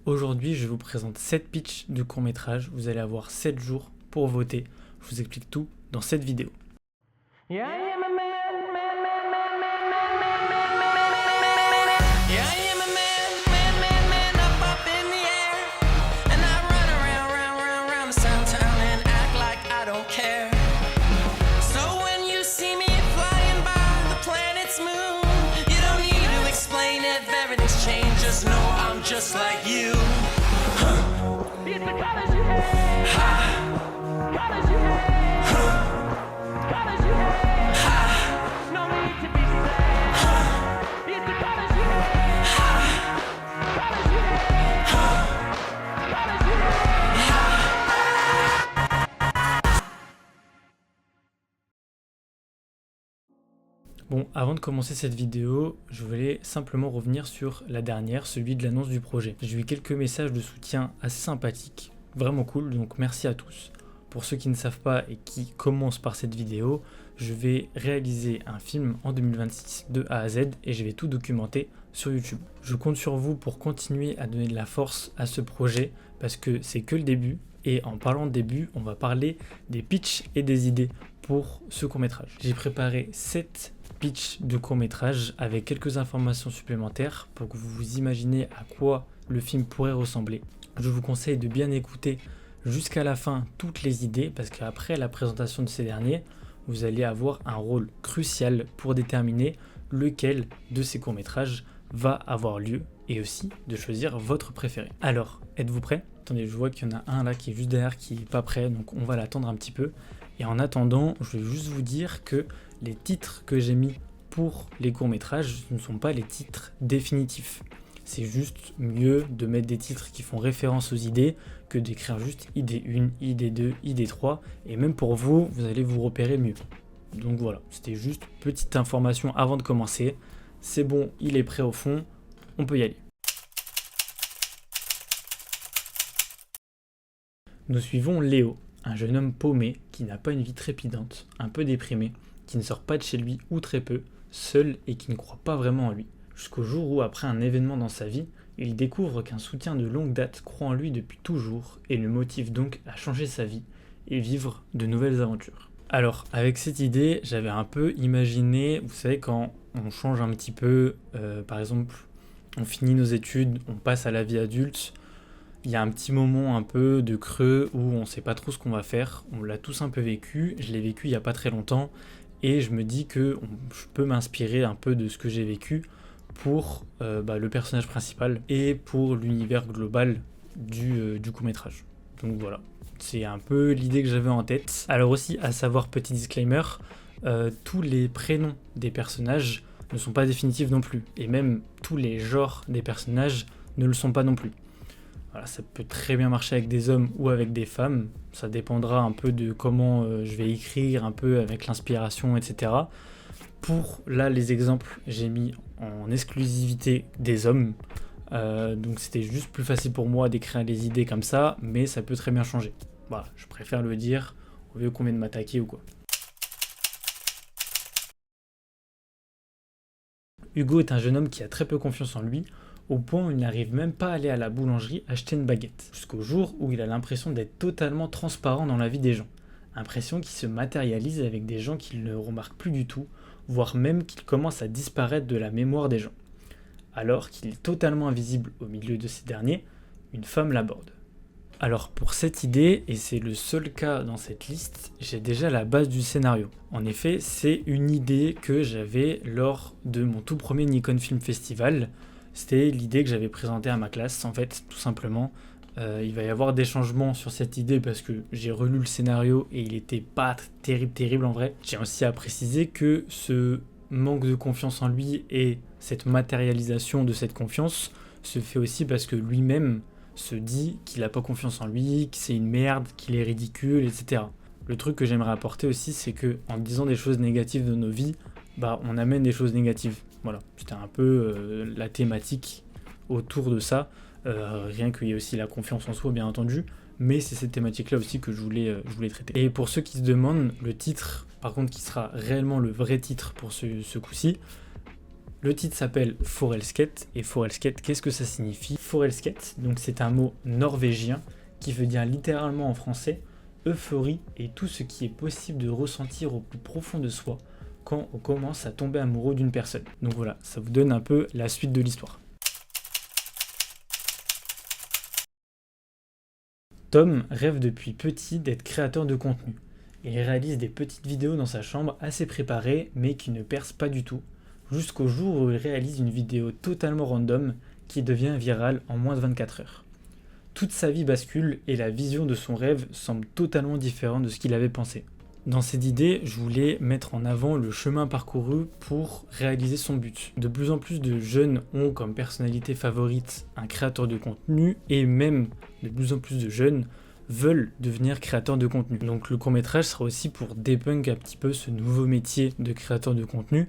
Aujourd'hui, je vous présente 7 pitchs de court-métrage. Vous allez avoir 7 jours pour voter. Je vous explique tout dans cette vidéo. Yeah, I am a man, man, man, man, man, man, man, man, man, man, man, man. Yeah, I am a man, man, man, man, up in the air. And I run around, round, round, round the sound town and act like I don't care. So when you see me flying by the planet's moon, you don't need to explain if everything's changed. Just know I'm just like you. It's the colors you hate. Colors you hate. Bon, avant de commencer cette vidéo, je voulais simplement revenir sur la dernière, celui de l'annonce du projet. J'ai eu quelques messages de soutien assez sympathiques, vraiment cool, donc merci à tous. Pour ceux qui ne savent pas et qui commencent par cette vidéo, je vais réaliser un film en 2026 de A à Z et je vais tout documenter sur YouTube. Je compte sur vous pour continuer à donner de la force à ce projet parce que c'est que le début. Et en parlant de début, on va parler des pitchs et des idées pour ce court-métrage. J'ai préparé 7 pitchs de court-métrage avec quelques informations supplémentaires pour que vous vous imaginez à quoi le film pourrait ressembler. Je vous conseille de bien écouter jusqu'à la fin toutes les idées parce qu'après la présentation de ces derniers, vous allez avoir un rôle crucial pour déterminer lequel de ces courts-métrages va avoir lieu et aussi de choisir votre préféré. Alors, êtes-vous prêts? Attendez, je vois qu'il y en a un là qui est juste derrière qui n'est pas prêt, donc on va l'attendre un petit peu. Et en attendant, je vais juste vous dire que les titres que j'ai mis pour les courts-métrages ne sont pas les titres définitifs. C'est juste mieux de mettre des titres qui font référence aux idées que d'écrire juste idée 1, idée 2, idée 3. Et même pour vous, vous allez vous repérer mieux. Donc voilà, c'était juste petite information avant de commencer. C'est bon, il est prêt au fond, on peut y aller. Nous suivons Léo, un jeune homme paumé qui n'a pas une vie trépidante, un peu déprimé, qui ne sort pas de chez lui ou très peu, seul et qui ne croit pas vraiment en lui. Jusqu'au jour où, après un événement dans sa vie, il découvre qu'un soutien de longue date croit en lui depuis toujours et le motive donc à changer sa vie et vivre de nouvelles aventures. Alors, avec cette idée, j'avais un peu imaginé, vous savez, quand on change un petit peu, par exemple, on finit nos études, on passe à la vie adulte, il y a un petit moment un peu de creux où on ne sait pas trop ce qu'on va faire, on l'a tous un peu vécu, je l'ai vécu il n'y a pas très longtemps, et je me dis que je peux m'inspirer un peu de ce que j'ai vécu pour le personnage principal et pour l'univers global du court-métrage. Donc voilà, c'est un peu l'idée que j'avais en tête. Alors aussi, à savoir, petit disclaimer, tous les prénoms des personnages ne sont pas définitifs non plus, et même tous les genres des personnages ne le sont pas non plus. Voilà, ça peut très bien marcher avec des hommes ou avec des femmes, ça dépendra un peu de comment je vais écrire, un peu avec l'inspiration, etc. Pour là, les exemples, j'ai mis en exclusivité des hommes, donc c'était juste plus facile pour moi d'écrire les idées comme ça, mais ça peut très bien changer. Voilà, je préfère le dire au lieu qu'on vienne de m'attaquer ou quoi. Hugo est un jeune homme qui a très peu confiance en lui, au point où il n'arrive même pas à aller à la boulangerie acheter une baguette, jusqu'au jour où il a l'impression d'être totalement transparent dans la vie des gens. Impression qui se matérialise avec des gens qu'il ne remarque plus du tout, voire même qu'il commence à disparaître de la mémoire des gens. Alors qu'il est totalement invisible au milieu de ces derniers, une femme l'aborde. Alors pour cette idée, et c'est le seul cas dans cette liste, j'ai déjà la base du scénario. En effet, c'est une idée que j'avais lors de mon tout premier Nikon Film Festival. C'était l'idée que j'avais présentée à ma classe, en fait, tout simplement. Il va y avoir des changements sur cette idée parce que j'ai relu le scénario et il était pas terrible en vrai. J'ai aussi à préciser que ce manque de confiance en lui et cette matérialisation de cette confiance se fait aussi parce que lui-même se dit qu'il n'a pas confiance en lui, que c'est une merde, qu'il est ridicule, etc. Le truc que j'aimerais apporter aussi, c'est que en disant des choses négatives de nos vies, on amène des choses négatives. Voilà, c'était un peu la thématique autour de ça. Rien qu'il y ait aussi la confiance en soi, bien entendu, mais c'est cette thématique-là aussi que je voulais traiter. Et pour ceux qui se demandent, le titre, par contre, qui sera réellement le vrai titre pour ce coup-ci, Le titre s'appelle Forelsket, et Forelsket, qu'est-ce que ça signifie? Forelsket, donc c'est un mot norvégien qui veut dire littéralement en français euphorie et tout ce qui est possible de ressentir au plus profond de soi quand on commence à tomber amoureux d'une personne. Donc voilà, ça vous donne un peu la suite de l'histoire. Tom rêve depuis petit d'être créateur de contenu. Il réalise des petites vidéos dans sa chambre assez préparées mais qui ne percent pas du tout, jusqu'au jour où il réalise une vidéo totalement random qui devient virale en moins de 24 heures. Toute sa vie bascule et la vision de son rêve semble totalement différente de ce qu'il avait pensé. Dans cette idée, je voulais mettre en avant le chemin parcouru pour réaliser son but. De plus en plus de jeunes ont comme personnalité favorite un créateur de contenu et même de plus en plus de jeunes veulent devenir créateurs de contenu. Donc le court-métrage sera aussi pour débunk un petit peu ce nouveau métier de créateur de contenu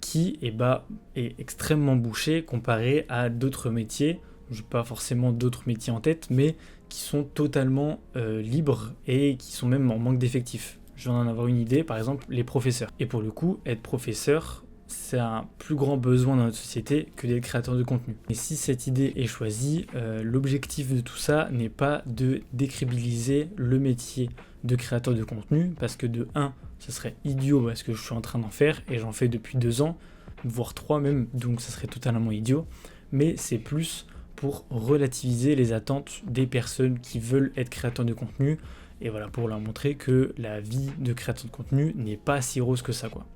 qui est extrêmement bouché comparé à d'autres métiers. Je n'ai pas forcément d'autres métiers en tête, mais qui sont totalement libres et qui sont même en manque d'effectifs. Je vais en avoir une idée, par exemple les professeurs. Et pour le coup, être professeur, c'est un plus grand besoin dans notre société que d'être créateur de contenu. Et si cette idée est choisie, l'objectif de tout ça n'est pas de décrédibiliser le métier de créateur de contenu, parce que de 1, ce serait idiot parce que je suis en train d'en faire et j'en fais depuis 2 ans, voire 3 même, donc ça serait totalement idiot. Mais c'est plus pour relativiser les attentes des personnes qui veulent être créateurs de contenu, et voilà, pour leur montrer que la vie de créateur de contenu n'est pas si rose que ça, quoi.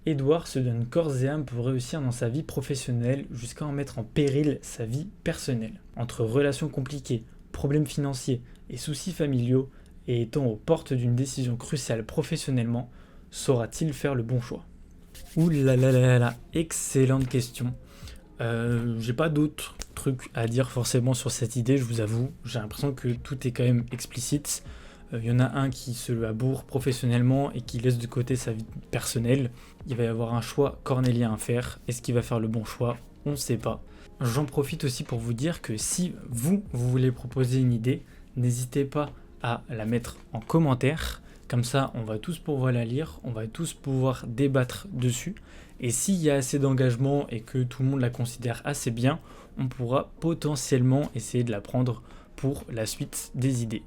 Edouard se donne corps et âme pour réussir dans sa vie professionnelle jusqu'à en mettre en péril sa vie personnelle. Entre relations compliquées, problèmes financiers et soucis familiaux, et étant aux portes d'une décision cruciale professionnellement, saura-t-il faire le bon choix? Ouh là là là là, excellente question. J'ai pas d'autres trucs à dire forcément sur cette idée, je vous avoue. J'ai l'impression que tout est quand même explicite. Il y en a un qui se la bourre professionnellement et qui laisse de côté sa vie personnelle. Il va y avoir un choix cornélien à faire. Est-ce qu'il va faire le bon choix? On ne sait pas. J'en profite aussi pour vous dire que si vous voulez proposer une idée, n'hésitez pas à la mettre en commentaire. Comme ça, on va tous pouvoir la lire, on va tous pouvoir débattre dessus. Et s'il y a assez d'engagement et que tout le monde la considère assez bien, on pourra potentiellement essayer de la prendre pour la suite des idées.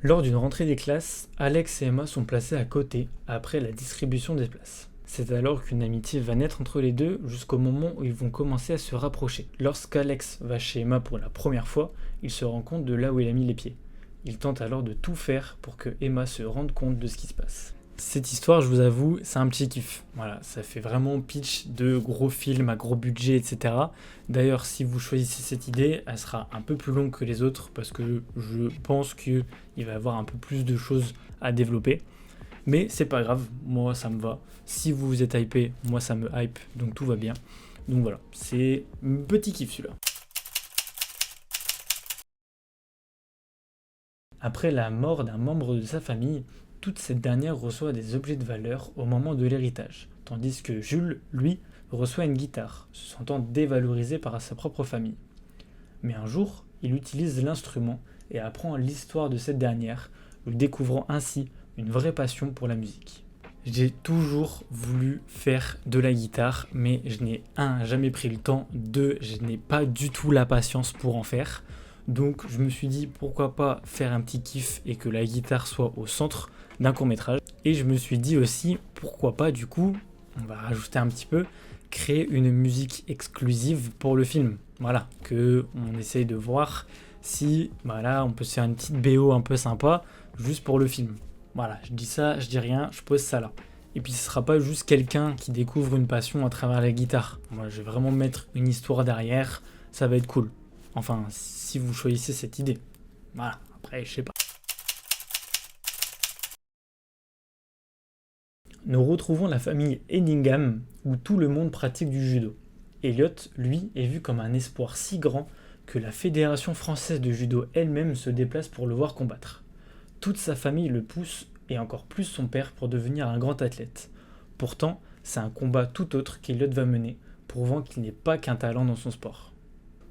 Lors d'une rentrée des classes, Alex et Emma sont placés à côté après la distribution des places. C'est alors qu'une amitié va naître entre les deux jusqu'au moment où ils vont commencer à se rapprocher. Lorsqu'Alex va chez Emma pour la première fois, il se rend compte de là où il a mis les pieds. Il tente alors de tout faire pour que Emma se rende compte de ce qui se passe. Cette histoire, je vous avoue, c'est un petit kiff. Voilà, ça fait vraiment pitch de gros films à gros budget, etc. D'ailleurs, si vous choisissez cette idée, elle sera un peu plus longue que les autres parce que je pense qu'il va y avoir un peu plus de choses à développer. Mais c'est pas grave, moi ça me va. Si vous êtes hypé, moi ça me hype, donc tout va bien. Donc voilà, c'est un petit kiff celui-là. Après la mort d'un membre de sa famille, toute cette dernière reçoit des objets de valeur au moment de l'héritage, tandis que Jules, lui, reçoit une guitare, se sentant dévalorisé par sa propre famille. Mais un jour, il utilise l'instrument et apprend l'histoire de cette dernière, lui découvrant ainsi une vraie passion pour la musique. J'ai toujours voulu faire de la guitare, mais je n'ai jamais pris le temps, 2, je n'ai pas du tout la patience pour en faire. Donc je me suis dit pourquoi pas faire un petit kiff et que la guitare soit au centre d'un court-métrage. Et je me suis dit aussi pourquoi pas du coup, on va rajouter un petit peu, créer une musique exclusive pour le film. Voilà, que on essaye de voir si on peut se faire une petite BO un peu sympa juste pour le film. Voilà, je dis ça, je dis rien, je pose ça là. Et puis ce sera pas juste quelqu'un qui découvre une passion à travers la guitare. Moi je vais vraiment mettre une histoire derrière, ça va être cool. Enfin, si vous choisissez cette idée. Voilà, après je sais pas. Nous retrouvons la famille Hedingham où tout le monde pratique du judo. Elliot, lui, est vu comme un espoir si grand que la Fédération française de judo elle-même se déplace pour le voir combattre. Toute sa famille le pousse, et encore plus son père, pour devenir un grand athlète. Pourtant, c'est un combat tout autre qu'Elliot va mener, prouvant qu'il n'est pas qu'un talent dans son sport.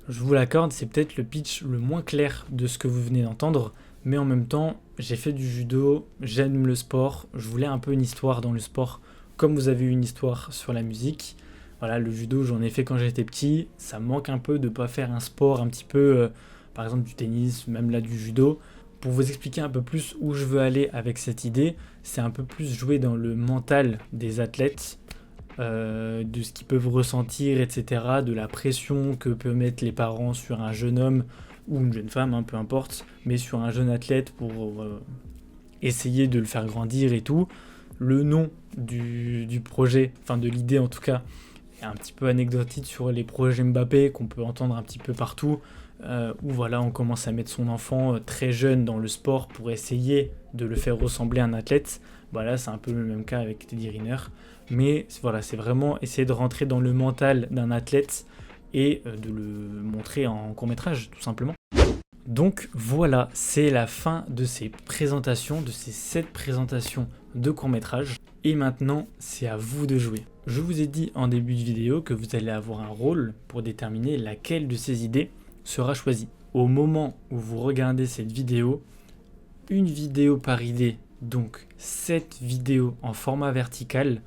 Je vous l'accorde, c'est peut-être le pitch le moins clair de ce que vous venez d'entendre, mais en même temps, j'ai fait du judo, j'aime le sport, je voulais un peu une histoire dans le sport, comme vous avez eu une histoire sur la musique. Voilà, le judo, j'en ai fait quand j'étais petit, ça me manque un peu de ne pas faire un sport un petit peu, par exemple du tennis, même là du judo. Pour vous expliquer un peu plus où je veux aller avec cette idée, c'est un peu plus jouer dans le mental des athlètes, de ce qu'ils peuvent ressentir, etc., de la pression que peuvent mettre les parents sur un jeune homme ou une jeune femme, hein, peu importe, mais sur un jeune athlète pour essayer de le faire grandir et tout. Le nom du projet, enfin de l'idée en tout cas, est un petit peu anecdotique sur les projets Mbappé qu'on peut entendre un petit peu partout, où voilà, on commence à mettre son enfant très jeune dans le sport pour essayer de le faire ressembler à un athlète. Voilà, c'est un peu le même cas avec Teddy Riner. Mais voilà, c'est vraiment essayer de rentrer dans le mental d'un athlète et de le montrer en court-métrage, tout simplement. Donc voilà, c'est la fin de ces présentations, de ces 7 présentations de court-métrage. Et maintenant, c'est à vous de jouer. Je vous ai dit en début de vidéo que vous allez avoir un rôle pour déterminer laquelle de ces idées sera choisie. Au moment où vous regardez cette vidéo, une vidéo par idée, donc 7 vidéos en format vertical,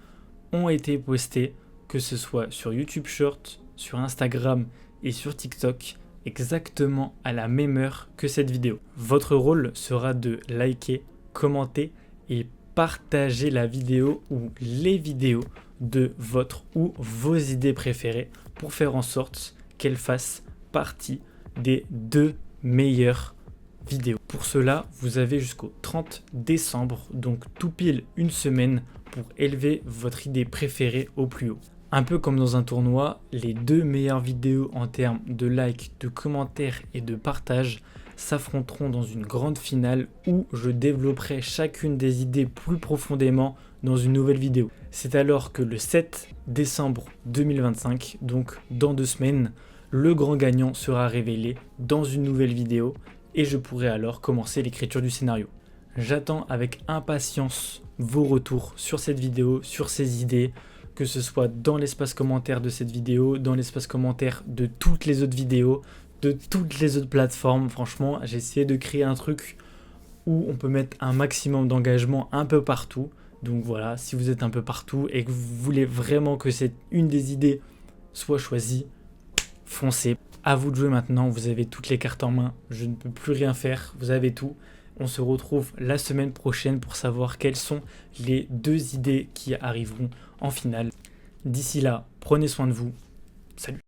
ont été postées, que ce soit sur YouTube Short, sur Instagram et sur TikTok, exactement à la même heure que cette vidéo. Votre rôle sera de liker, commenter et partager la vidéo ou les vidéos de votre ou vos idées préférées pour faire en sorte qu'elles fassent partie des 2 meilleures vidéos. Pour cela, vous avez jusqu'au 30 décembre, donc tout pile une semaine pour élever votre idée préférée au plus haut. Un peu comme dans un tournoi, les 2 meilleures vidéos en termes de likes, de commentaires et de partage s'affronteront dans une grande finale où je développerai chacune des idées plus profondément dans une nouvelle vidéo. C'est alors que le 7 décembre 2025, donc dans 2 semaines, le grand gagnant sera révélé dans une nouvelle vidéo et je pourrai alors commencer l'écriture du scénario. J'attends avec impatience vos retours sur cette vidéo, sur ces idées, que ce soit dans l'espace commentaire de cette vidéo, dans l'espace commentaire de toutes les autres vidéos, de toutes les autres plateformes. Franchement, j'ai essayé de créer un truc où on peut mettre un maximum d'engagement un peu partout. Donc voilà, si vous êtes un peu partout et que vous voulez vraiment que cette une des idées soit choisie, foncez. À vous de jouer maintenant, vous avez toutes les cartes en main, je ne peux plus rien faire, vous avez tout. On se retrouve la semaine prochaine pour savoir quelles sont les 2 idées qui arriveront en finale. D'ici là, prenez soin de vous. Salut.